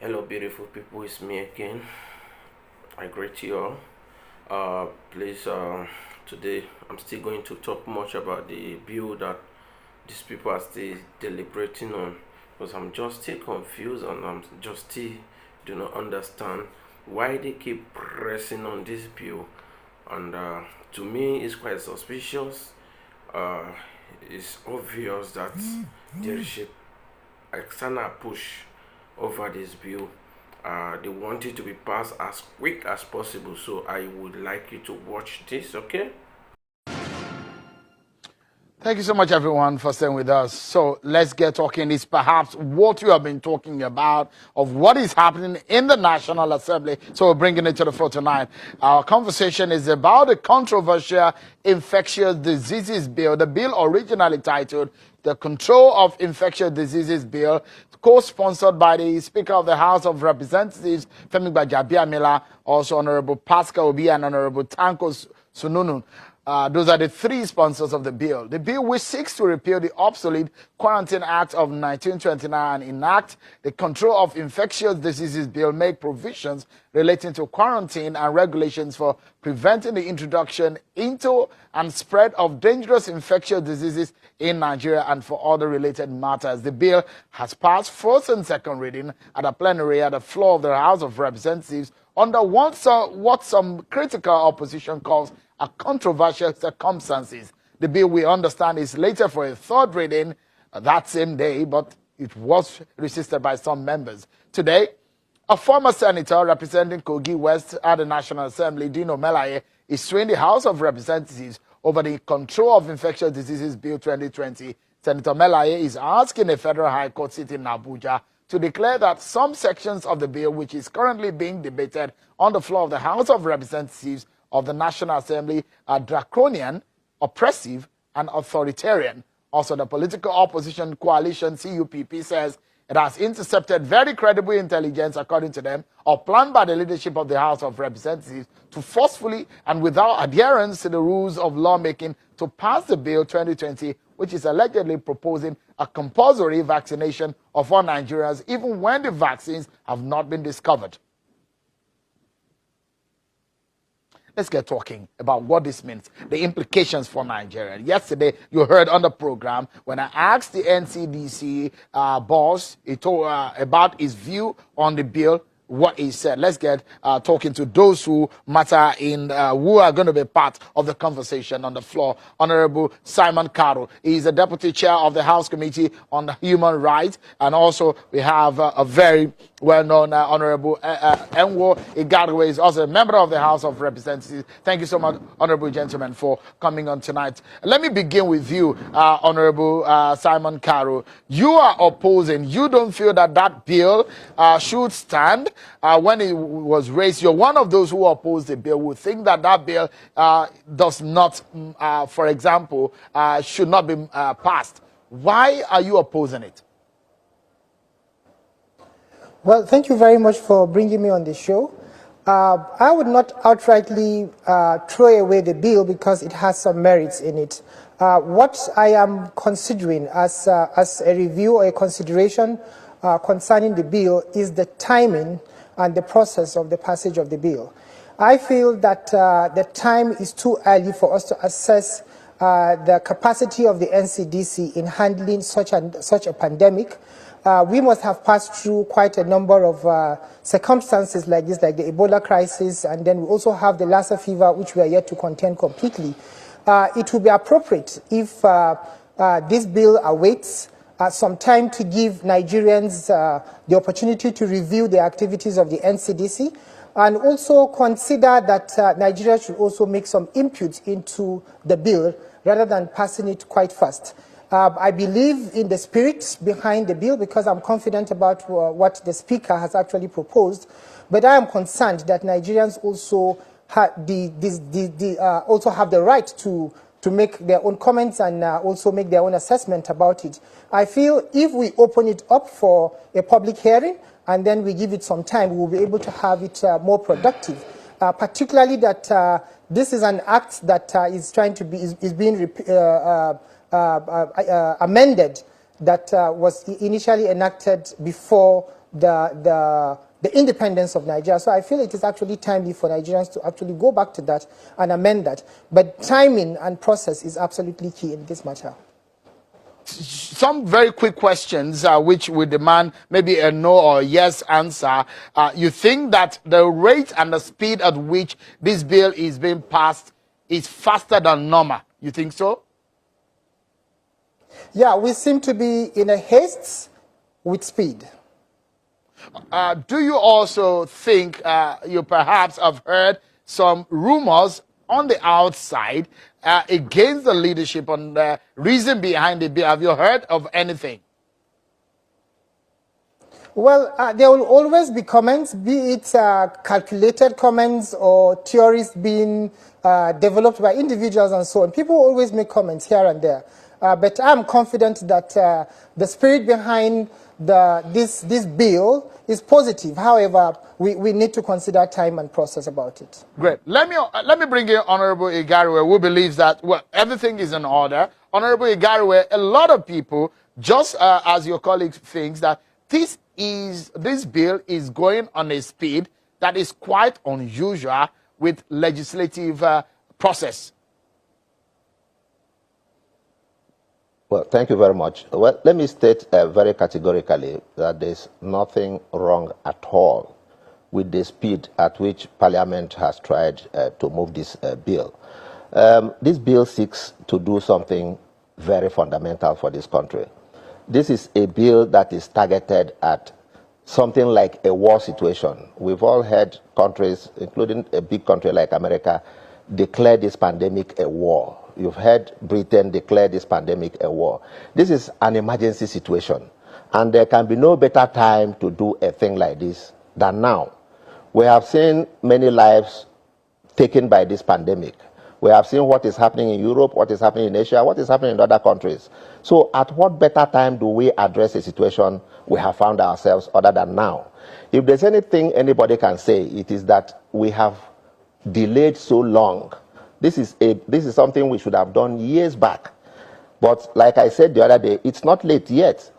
Hello, beautiful people. It's me again. I greet you all. Please, today I'm still going to talk much about the bill that these people are still deliberating on, because I'm just still confused and I'm just still do not understand why they keep pressing on this bill. And to me, it's quite suspicious. Uh, it's obvious that there is a external push over this bill. They want it to be passed as quick as possible, so I would like you to watch this. Okay. Thank you so much, everyone, for staying with us. So let's get talking. It's perhaps what you have been talking about of what is happening in the National Assembly. So we're bringing it to the floor tonight. Our conversation is about the controversial infectious diseases bill. The bill originally titled the Control of Infectious Diseases Bill, co-sponsored by the Speaker of the House of Representatives, Femi Gbajabiamila, also Honorable Pascal Obi and Honorable Tanko Sununu. Those are the three sponsors of the bill. The bill, which seeks to repeal the obsolete Quarantine Act of 1929 and enact the Control of Infectious Diseases Bill, make provisions relating to quarantine and regulations for preventing the introduction into and spread of dangerous infectious diseases in Nigeria and for other related matters. The bill has passed first and second reading at a plenary at the floor of the House of Representatives under what some critical opposition calls a controversial circumstances. The bill, we understand, is later for a third reading that same day, but it was resisted by some members. Today, a former senator representing Kogi West at the National Assembly, Dino Melaye, is suing the House of Representatives over the Control of Infectious Diseases Bill 2020. Senator Melaye is asking a federal high court sitting in Abuja to declare that some sections of the bill, which is currently being debated on the floor of the House of Representatives of the National Assembly, are draconian, oppressive, and authoritarian. Also, the political opposition coalition, CUPP, says it has intercepted very credible intelligence, according to them, or planned by the leadership of the House of Representatives to forcefully and without adherence to the rules of lawmaking to pass the bill 2020, which is allegedly proposing a compulsory vaccination of all Nigerians, even when the vaccines have not been discovered. Let's get talking about what this means, the implications for Nigeria. Yesterday, you heard on the program when I asked the NCDC boss about his view on the bill, what he said. Let's get talking to those who matter who are going to be part of the conversation on the floor. Honorable Simon Caro, he is the deputy chair of the House Committee on Human Rights, and also we have a very well-known Honorable Enwo Igadwe, is also a member of the House of Representatives. Thank you so much, honorable gentlemen, for coming on tonight. Let me begin with you, Honorable Simon Caro. You are opposing. You don't feel that that bill should stand. When it was raised, you're one of those who opposed the bill, who think that that bill does not, for example, should not be passed. Why are you opposing it? Well, thank you very much for bringing me on the show. I would not outrightly throw away the bill because it has some merits in it. What I am considering as a review or a consideration concerning the bill is the timing and the process of the passage of the bill. I feel that the time is too early for us to assess the capacity of the NCDC in handling such a pandemic. We must have passed through quite a number of circumstances like this, like the Ebola crisis, and then we also have the Lassa fever, which we are yet to contain completely. It would be appropriate if this bill awaits some time to give Nigerians the opportunity to review the activities of the NCDC, and also consider that Nigeria should also make some input into the bill rather than passing it quite fast. I believe in the spirit behind the bill because I'm confident about what the Speaker has actually proposed, but I am concerned that Nigerians also have the right to make their own comments and also make their own assessment about it. I feel if we open it up for a public hearing and then we give it some time, we will be able to have it more productive, particularly that this is an act that is being amended that was initially enacted before the independence of Nigeria. So I feel it is actually timely for Nigerians to actually go back to that and amend that. But timing and process is absolutely key in this matter. Some very quick questions which would demand maybe a no or yes answer. You think that the rate and the speed at which this bill is being passed is faster than normal? You think so? Yeah, we seem to be in a haste with speed. Do you also think you perhaps have heard some rumors on the outside against the leadership on the reason behind the bill? Have you heard of anything? Well, there will always be comments, be it calculated comments or theories being developed by individuals and so on. People always make comments here and there. But I'm confident that the spirit behind this bill is positive. However, we need to consider time and process about it. Great. Let me bring in Honorable Igariwe, who believes that, well, everything is in order. Honorable Igariwe, a lot of people, just as your colleague thinks, that this bill is going on a speed that is quite unusual with legislative process. Well, thank you very much. Well, let me state very categorically that there's nothing wrong at all with the speed at which Parliament has tried to move this bill. This bill seeks to do something very fundamental for this country. This is a bill that is targeted at something like a war situation. We've all heard countries, including a big country like America, declare this pandemic a war. You've heard Britain declare this pandemic a war. This is an emergency situation, and there can be no better time to do a thing like this than now. We have seen many lives taken by this pandemic. We have seen what is happening in Europe, what is happening in Asia, what is happening in other countries. So at what better time do we address a situation we have found ourselves other than now? If there's anything anybody can say, it is that we have delayed so long. This is something we should have done years back. But like I said the other day, it's not late yet.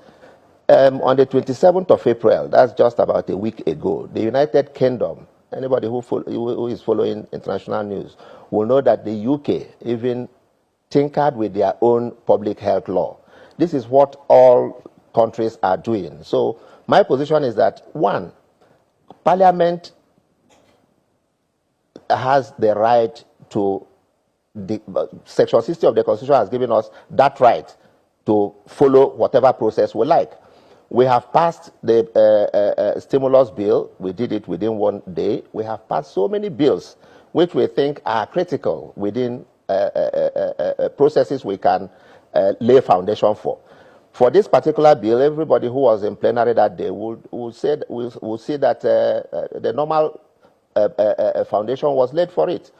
On the 27th of April, that's just about a week ago, the United Kingdom, anybody who is following international news, will know that the UK even tinkered with their own public health law. This is what all countries are doing. So my position is that, one, Parliament has the right to, Section 60 of the Constitution has given us that right to follow whatever process we like. We have passed the stimulus bill. We did it within 1 day. We have passed so many bills which we think are critical within processes we can lay foundation for. For this particular bill, everybody who was in plenary that day will see that the normal foundation was laid for it.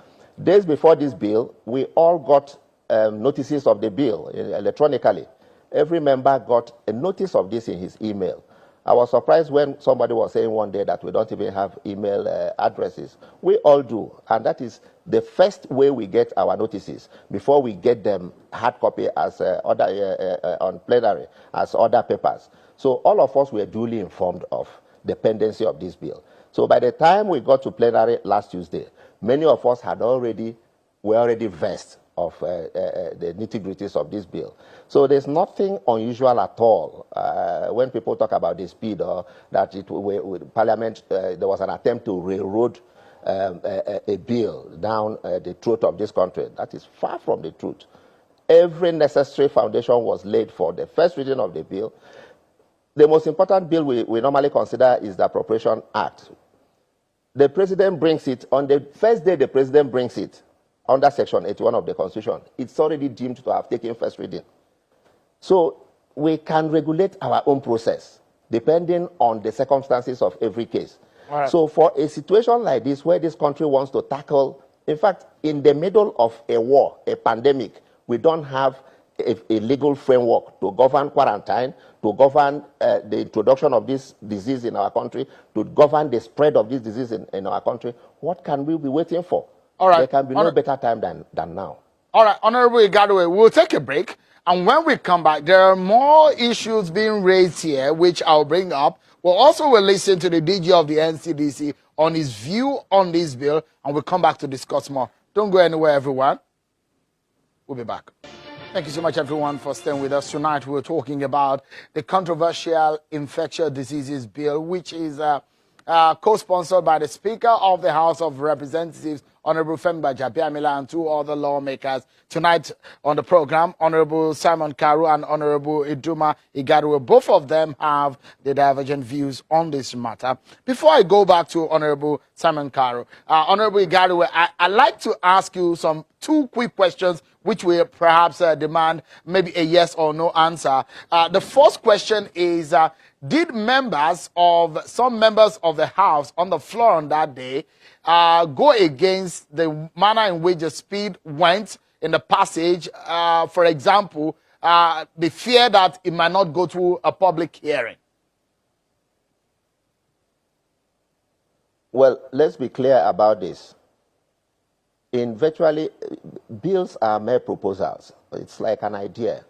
Days before this bill, we all got notices of the bill electronically. Every member got a notice of this in his email. I was surprised when somebody was saying one day that we don't even have email addresses. We all do, and that is the first way we get our notices before we get them hard copy as on plenary as other papers. So all of us were duly informed of the pendency of this bill. So by the time we got to plenary last Tuesday, many of us were already versed of the nitty-gritties of this bill. So there's nothing unusual at all when people talk about the speed or that with Parliament, there was an attempt to railroad a bill down the throat of this country. That is far from the truth. Every necessary foundation was laid for the first reading of the bill. The most important bill we normally consider is the Appropriation Act. The president brings it, on the first day the president brings it, under Section 81 of the Constitution, it's already deemed to have taken first reading. So we can regulate our own process, depending on the circumstances of every case. Right. So for a situation like this, where this country wants to tackle, in fact, in the middle of a war, a pandemic, we don't have a legal framework to govern quarantine, to govern the introduction of this disease in our country, to govern the spread of this disease in our country. What can we be waiting for? All right. There can be no better time than now. All right, Honorable Igariwe, we'll take a break. And when we come back, there are more issues being raised here, which I'll bring up. We'll also listen to the DG of the NCDC on his view on this bill, and we'll come back to discuss more. Don't go anywhere, everyone. We'll be back. Thank you so much, everyone, for staying with us. Tonight, we're talking about the controversial infectious diseases bill, which is co-sponsored by the Speaker of the House of Representatives, Honorable Femi Gbajabiamila, and two other lawmakers. Tonight on the program, Honorable Simon Karu and Honorable Iduma Igaruwe, both of them have the divergent views on this matter. Before I go back to Honorable Simon Karu, Honorable Igaruwe, I'd like to ask you two quick questions which will perhaps demand maybe a yes or no answer. The first question is, did some members of the House on the floor on that day go against the manner in which the speed went in the passage? For example, the fear that it might not go through a public hearing. Well, let's be clear about this. In virtually, bills are mere proposals. It's like an idea.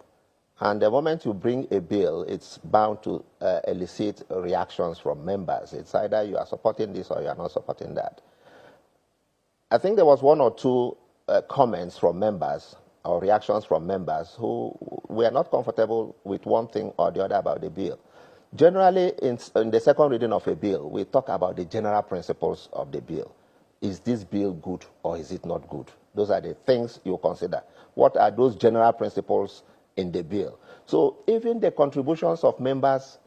And the moment you bring a bill, it's bound to elicit reactions from members. It's either you are supporting this or you are not supporting that. I think there was one or two comments from members or reactions from members who were not comfortable with one thing or the other about the bill. Generally, in the second reading of a bill, we talk about the general principles of the bill. Is this bill good or is it not good? Those are the things you consider. What are those general principles in the bill? So even the contributions of members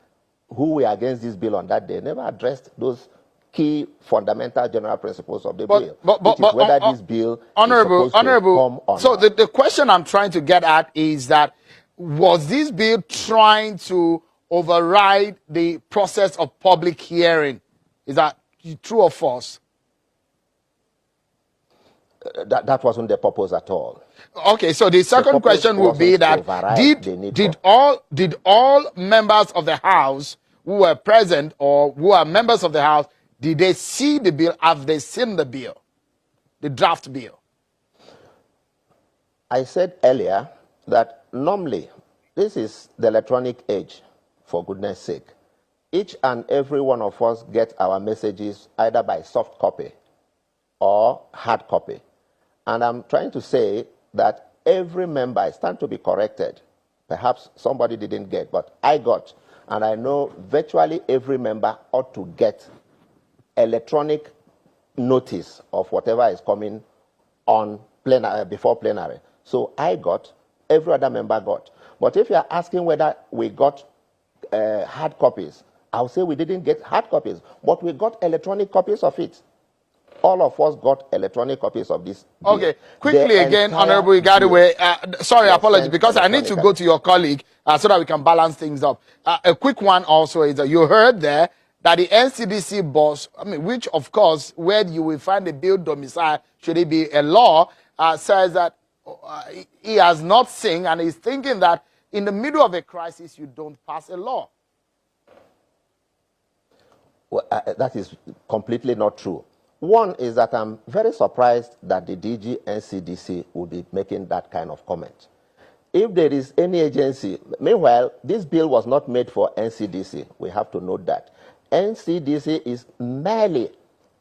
who were against this bill on that day never addressed those key fundamental general principles of the bill. Which is whether this bill is supposed to come on. So the question I'm trying to get at is that, was this bill trying to override the process of public hearing? Is that true or false? That wasn't the purpose at all. Okay, so the second question would be that did all members of the House who were present or who are members of the House, did they see the bill? Have they seen the bill, the draft bill? I said earlier that normally this is the electronic age, for goodness sake. Each and every one of us get our messages either by soft copy or hard copy. And I'm trying to say that every member, I stand to be corrected. Perhaps somebody didn't get, but I got. And I know virtually every member ought to get electronic notice of whatever is coming on plenary, before plenary. So I got, every other member got. But if you're asking whether we got hard copies, I'll say we didn't get hard copies, but we got electronic copies of it. All of us got electronic copies of this bill. Okay, quickly again, Honorable Igaruwe. Sorry, apologies, because I need to go to your colleague so that we can balance things up. A quick one also is that you heard there that the NCDC boss, which of course, where you will find the bill domicile, should it be a law, says that he has not seen and is thinking that in the middle of a crisis, you don't pass a law. Well, that is completely not true. One is that I'm very surprised that the DG NCDC would be making that kind of comment. If there is any agency, meanwhile, this bill was not made for NCDC. We have to note that. NCDC is merely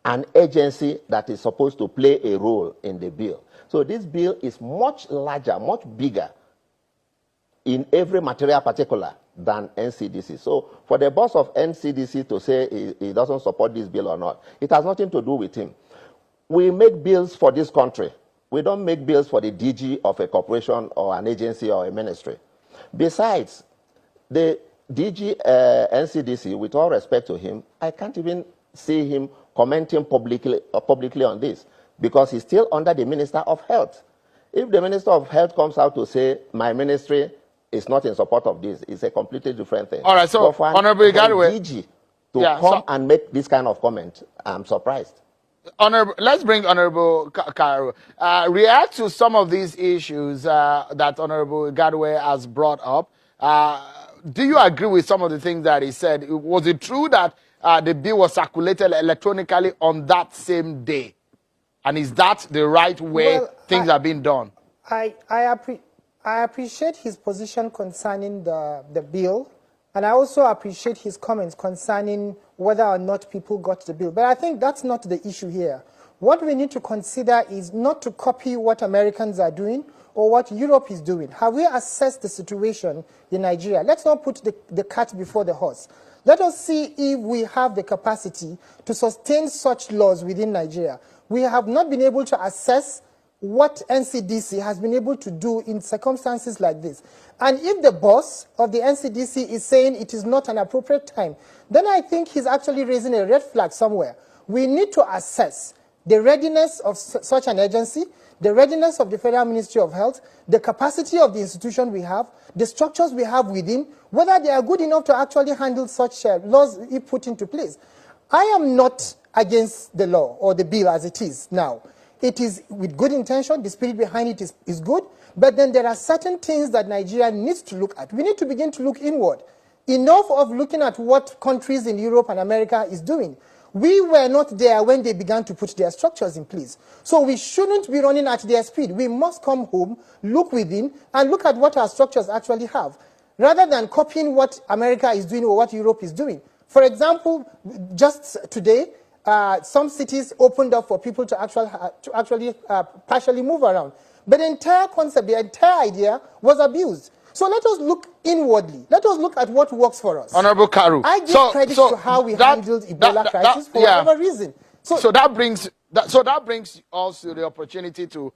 an agency that is supposed to play a role in the bill. So this bill is much larger, much bigger in every material particular than NCDC. So for the boss of NCDC to say he doesn't support this bill or not, it has nothing to do with him. We make bills for this country. We don't make bills for the DG of a corporation or an agency or a ministry. Besides, the DG NCDC, with all respect to him, I can't even see him commenting publicly on this because he's still under the Minister of Health. If the Minister of Health comes out to say, my ministry is not in support of this, it's a completely different thing. All right, so Honorable Igaruwe, DG to come and make this kind of comment, I'm surprised. Let's bring Honorable Karu. React to some of these issues that Honorable Igaruwe has brought up. Do you agree with some of the things that he said? Was it true that the bill was circulated electronically on that same day? And is that the right way things are being done? I I appreciate his position concerning the bill, and I also appreciate his comments concerning whether or not people got the bill. But I think that's not the issue here. What we need to consider is not to copy what Americans are doing or what Europe is doing. Have we assessed the situation in Nigeria? Let's not put the cart before the horse. Let us see if we have the capacity to sustain such laws within Nigeria. We have not been able to assess what NCDC has been able to do in circumstances like this. And if the boss of the NCDC is saying it is not an appropriate time, then I think he's actually raising a red flag somewhere. We need to assess the readiness of such an agency, the readiness of the Federal Ministry of Health, the capacity of the institution we have, the structures we have within, whether they are good enough to actually handle such laws if put into place. I am not against the law or the bill as it is now. It is with good intention, the spirit behind it is good, but then there are certain things that Nigeria needs to look at. We need to begin to look inward. Enough of looking at what countries in Europe and America is doing. We were not there when they began to put their structures in place. So we shouldn't be running at their speed. We must come home, look within, and look at what our structures actually have, rather than copying what America is doing or what Europe is doing. For example, just today, some cities opened up for people to actually partially move around. But the entire concept, the entire idea was abused. So let us look inwardly. Let us look at what works for us. Honorable Karu. I give credit to how we handled Ebola crisis for whatever reason. So that brings us to the opportunity to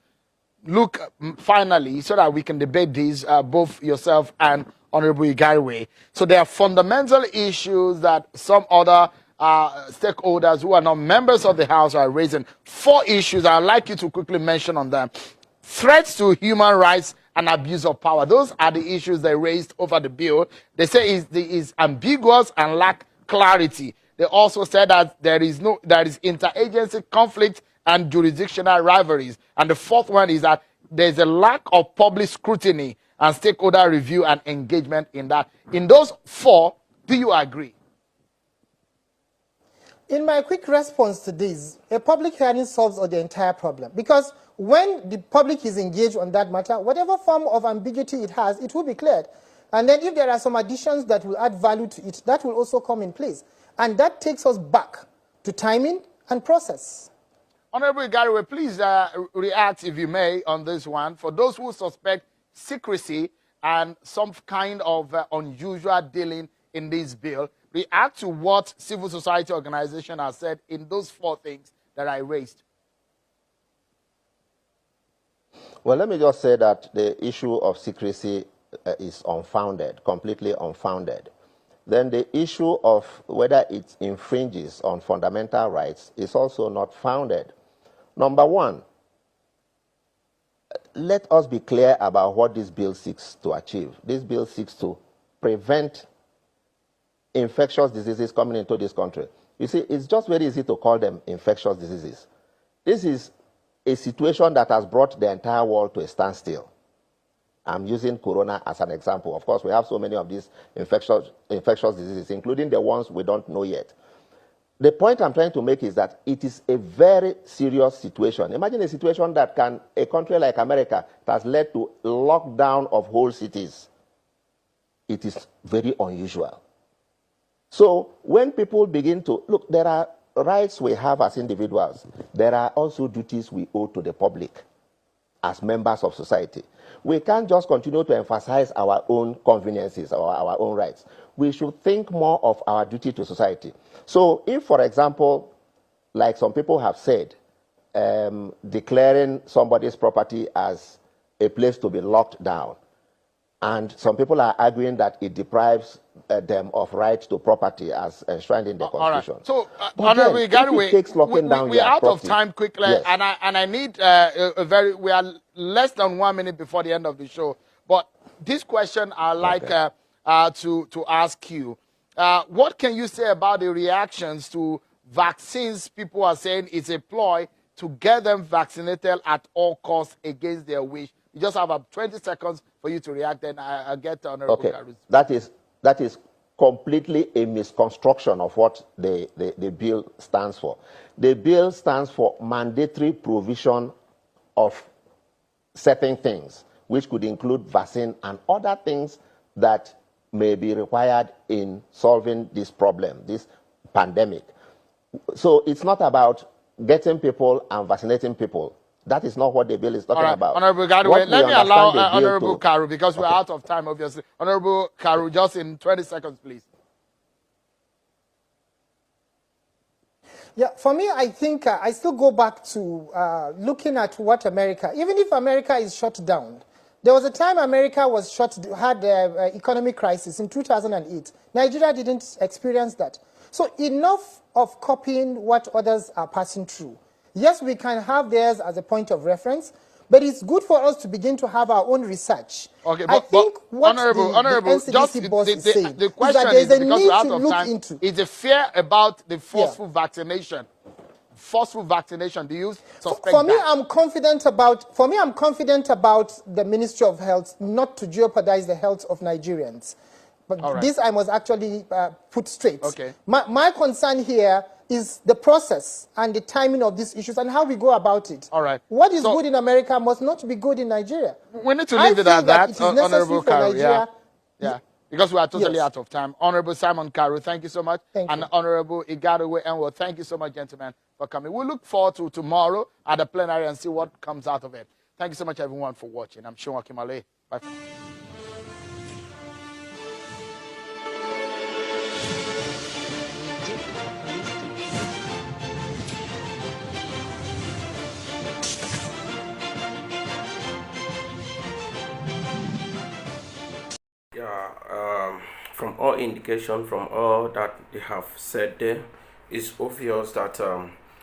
look finally, so that we can debate these, both yourself and Honorable Igariwe. So there are fundamental issues that some other stakeholders who are not members of the House are raising. 4 issues I'd like you to quickly mention on them. Threats to human rights and abuse of power. Those are the issues they raised over the bill. They say it is ambiguous and lack clarity. They also said that there is interagency conflict and jurisdictional rivalries. And the 4th one is that there's a lack of public scrutiny and stakeholder review and engagement in that. In those 4, do you agree? In my quick response to this, a public hearing solves the entire problem. Because when the public is engaged on that matter, whatever form of ambiguity it has, it will be cleared. And then if there are some additions that will add value to it, that will also come in place. And that takes us back to timing and process. Honorable Igariwe, please react, if you may, on this one. For those who suspect secrecy and some kind of unusual dealing in this bill, react to what civil society organization has said in those 4 things that I raised. Well, let me just say that the issue of secrecy is unfounded, completely unfounded. Then the issue of whether it infringes on fundamental rights is also not founded. Number 1, let us be clear about what this bill seeks to achieve. This bill seeks to prevent infectious diseases coming into this country. You see, it's just very easy to call them infectious diseases. This is a situation that has brought the entire world to a standstill. I'm using corona as an example. Of course, we have so many of these infectious diseases, including the ones we don't know yet. The point I'm trying to make is that it is a very serious situation. Imagine a situation that a country like America, has led to lockdown of whole cities. It is very unusual. So when people begin to, look, there are rights we have as individuals. There are also duties we owe to the public as members of society. We can't just continue to emphasize our own conveniences or our own rights. We should think more of our duty to society. So if, for example, like some people have said, declaring somebody's property as a place to be locked down, and some people are arguing that it deprives them of right to property as enshrined in the Constitution. Right. So, Honorable Igariwe, we're out of time quickly, yes. and I need we are less than 1 minute before the end of the show. But this question I'd like to ask you. What can you say about the reactions to vaccines? People are saying it's a ploy to get them vaccinated at all costs against their wish. You just have 20 seconds for you to react, then I'll get to Honorable Karus. That is completely a misconstruction of what the bill stands for. The bill stands for mandatory provision of certain things. which could include vaccine and other things that may be required in solving this problem, this pandemic. So it's not about getting people and vaccinating people. That is not what the bill is talking about. Honorable Gadwe, What let we me allow understand the bill Honorable to- Karu, because we're Okay. out of time, obviously. Honorable Karu, just in 20 seconds, please. Yeah, for me, I think I still go back to looking at what America, even if America is shut down, there was a time America was had an economic crisis in 2008. Nigeria didn't experience that. So enough of copying what others are passing through. Yes, we can have theirs as a point of reference, but it's good for us to begin to have our own research. Okay, I think what Honorable, the just NCDC boss is saying the is question that there's is, a because need we're out to of look time, into. is the fear about the forceful vaccination? Forceful vaccination, do you suspect For me, that? I'm confident about the Ministry of Health not to jeopardize the health of Nigerians. But All right. this I must actually put straight. Okay. My concern here is the process and the timing of these issues and how we go about it. All right. What is So- good in America must not be good in Nigeria. We need to I leave it feel at that, it is necessary Honorable for Karu. Nigeria. Yeah. Because we are totally Yes. out of time. Honorable Simon Karu, thank you so much. Thank and you. Honorable Igadewe Enwo, thank you so much, gentlemen, for coming. We look forward to tomorrow at the plenary and see what comes out of it. Thank you so much, everyone, for watching. I'm Sean Akimale. Bye. Yeah, from all indication, from all that they have said there, it's obvious that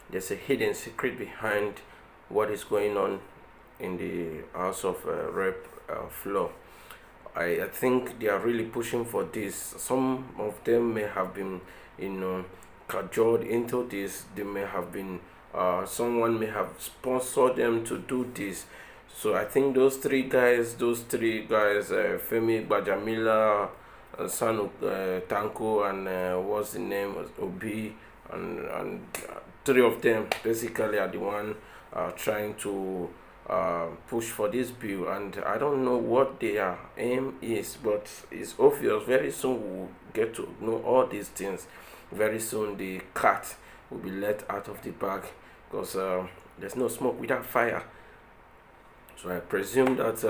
there's a hidden secret behind what is going on in the House of Rep floor. I think they are really pushing for this. Some of them may have been, cajoled into this. They may have been, someone may have sponsored them to do this. So I think those three guys, Femi Bajamila, Sanu Tanko, and what's the name, Obi, and three of them basically are the one trying to push for this bill, and I don't know what their aim is, but it's obvious. Very soon we'll get to know all these things. Very soon the cat will be let out of the bag, because there's no smoke without fire. So I presume that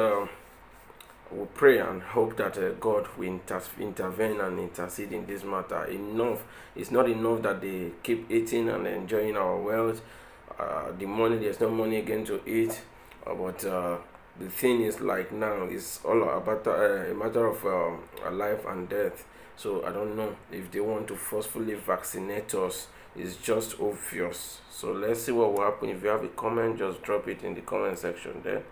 we'll pray and hope that God will intervene and intercede in this matter. Enough. It's not enough that they keep eating and enjoying our wealth. The money, there's no money again to eat. But the thing is, like now, it's all about a matter of life and death. So I don't know if they want to forcefully vaccinate us. It's just obvious. So let's see what will happen. If you have a comment, just drop it in the comment section there.